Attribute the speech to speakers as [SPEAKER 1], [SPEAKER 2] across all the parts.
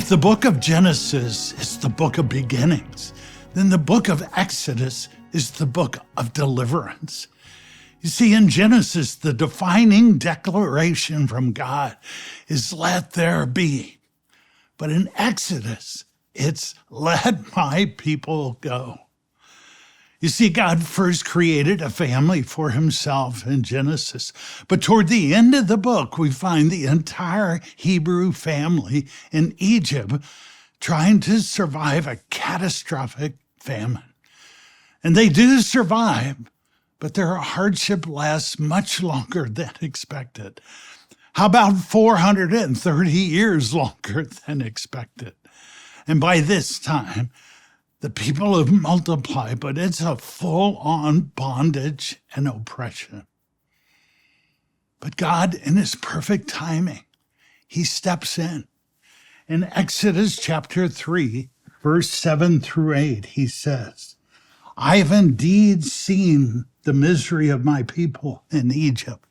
[SPEAKER 1] If the book of Genesis is the book of beginnings, then the book of Exodus is the book of deliverance. You see, in Genesis, the defining declaration from God is, "Let there be." But in Exodus, it's, "Let my people go." You see, God first created a family for himself in Genesis. But toward the end of the book, we find the entire Hebrew family in Egypt trying to survive a catastrophic famine. And they do survive, but their hardship lasts much longer than expected. How about 430 years longer than expected? And by this time, the people have multiplied, but it's a full-on bondage and oppression. But God, in his perfect timing, he steps in. In Exodus chapter 3, verse 7 through 8, he says, "I have indeed seen the misery of my people in Egypt.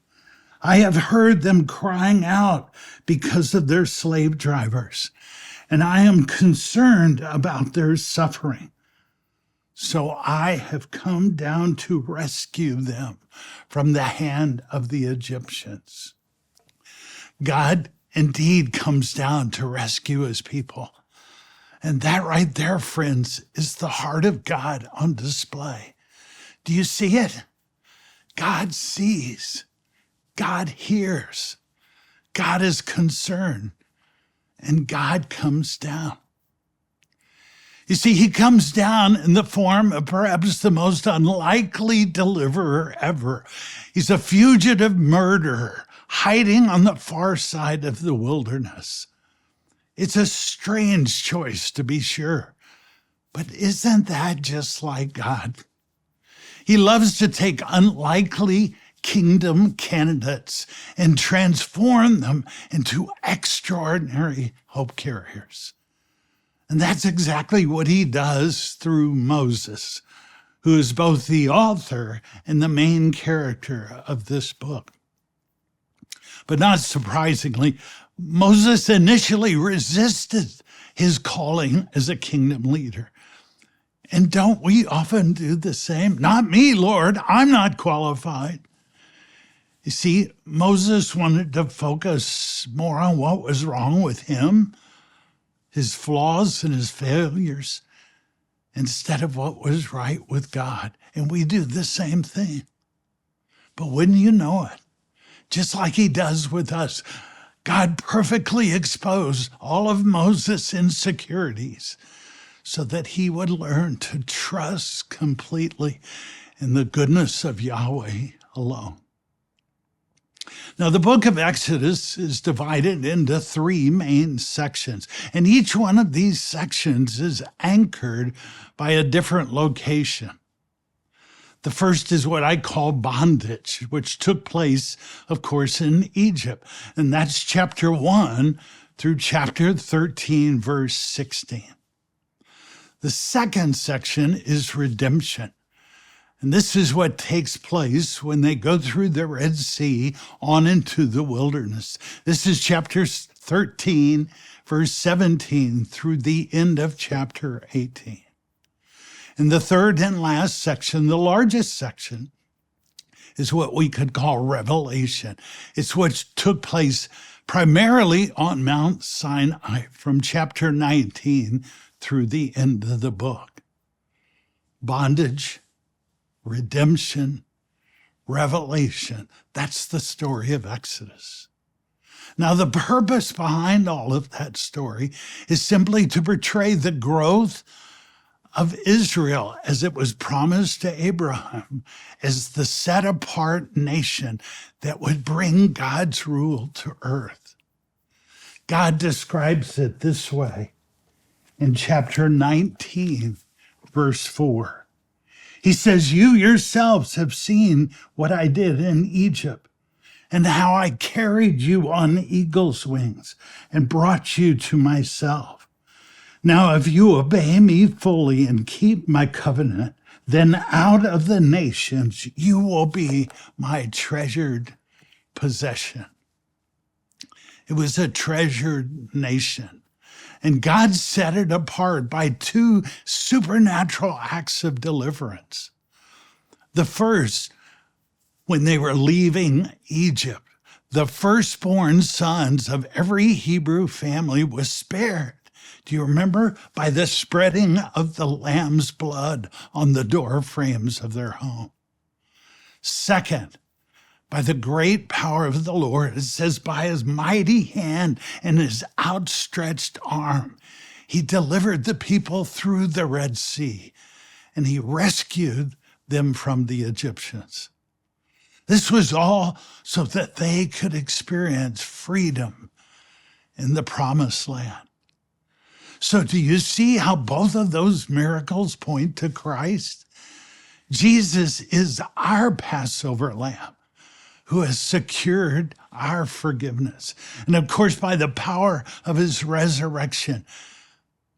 [SPEAKER 1] I have heard them crying out because of their slave drivers, and I am concerned about their suffering. So I have come down to rescue them from the hand of the Egyptians." God indeed comes down to rescue his people. And that right there, friends, is the heart of God on display. Do you see it? God sees. God hears. God is concerned. And God comes down. You see, he comes down in the form of perhaps the most unlikely deliverer ever. He's a fugitive murderer hiding on the far side of the wilderness. It's a strange choice, to be sure, but isn't that just like God? He loves to take unlikely kingdom candidates and transform them into extraordinary hope carriers. And that's exactly what he does through Moses, who is both the author and the main character of this book. But not surprisingly, Moses initially resisted his calling as a kingdom leader. And don't we often do the same? "Not me, Lord, I'm not qualified." You see, Moses wanted to focus more on what was wrong with him, his flaws and his failures, instead of what was right with God. And we do the same thing. But wouldn't you know it? Just like he does with us, God perfectly exposed all of Moses' insecurities so that he would learn to trust completely in the goodness of Yahweh alone. Now, the book of Exodus is divided into 3 main sections, and each one of these sections is anchored by a different location. The first is what I call bondage, which took place, of course, in Egypt, and that's chapter 1 through chapter 13, verse 16. The second section is redemption. And this is what takes place when they go through the Red Sea on into the wilderness. This is chapter 13, verse 17 through the end of chapter 18. And the third and last section, the largest section, is what we could call Revelation. It's what took place primarily on Mount Sinai from chapter 19 through the end of the book. Bondage, redemption, revelation. That's the story of Exodus. Now, the purpose behind all of that story is simply to portray the growth of Israel as it was promised to Abraham as the set-apart nation that would bring God's rule to earth. God describes it this way in chapter 19, verse 4. He says, "You yourselves have seen what I did in Egypt and how I carried you on eagle's wings and brought you to myself. Now, if you obey me fully and keep my covenant, then out of the nations you will be my treasured possession." It was a treasured nation. And God set it apart by two supernatural acts of deliverance. The first, when they were leaving Egypt, the firstborn sons of every Hebrew family was spared. Do you remember? By the spreading of the lamb's blood on the door frames of their home. Second, by the great power of the Lord, it says, by his mighty hand and his outstretched arm, he delivered the people through the Red Sea, and he rescued them from the Egyptians. This was all so that they could experience freedom in the promised land. So do you see how both of those miracles point to Christ? Jesus is our Passover lamb who has secured our forgiveness. And of course, by the power of his resurrection,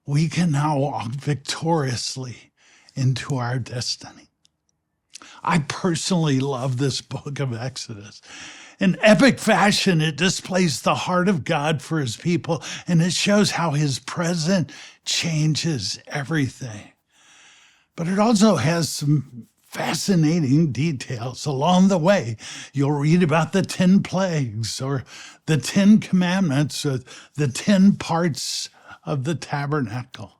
[SPEAKER 1] we can now walk victoriously into our destiny. I personally love this book of Exodus. In epic fashion, it displays the heart of God for his people, and it shows how his presence changes everything. But it also has some fascinating details along the way. You'll read about the 10 plagues or the 10 commandments or the 10 parts of the tabernacle.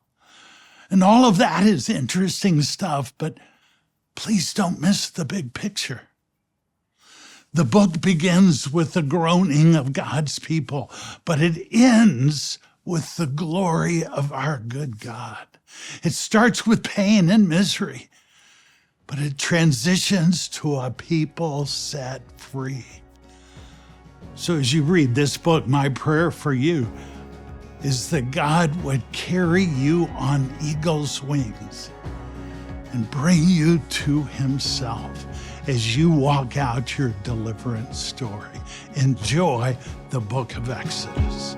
[SPEAKER 1] And all of that is interesting stuff, but please don't miss the big picture. The book begins with the groaning of God's people, but it ends with the glory of our good God. It starts with pain and misery, but it transitions to a people set free. So as you read this book, my prayer for you is that God would carry you on eagle's wings and bring you to himself as you walk out your deliverance story. Enjoy the book of Exodus.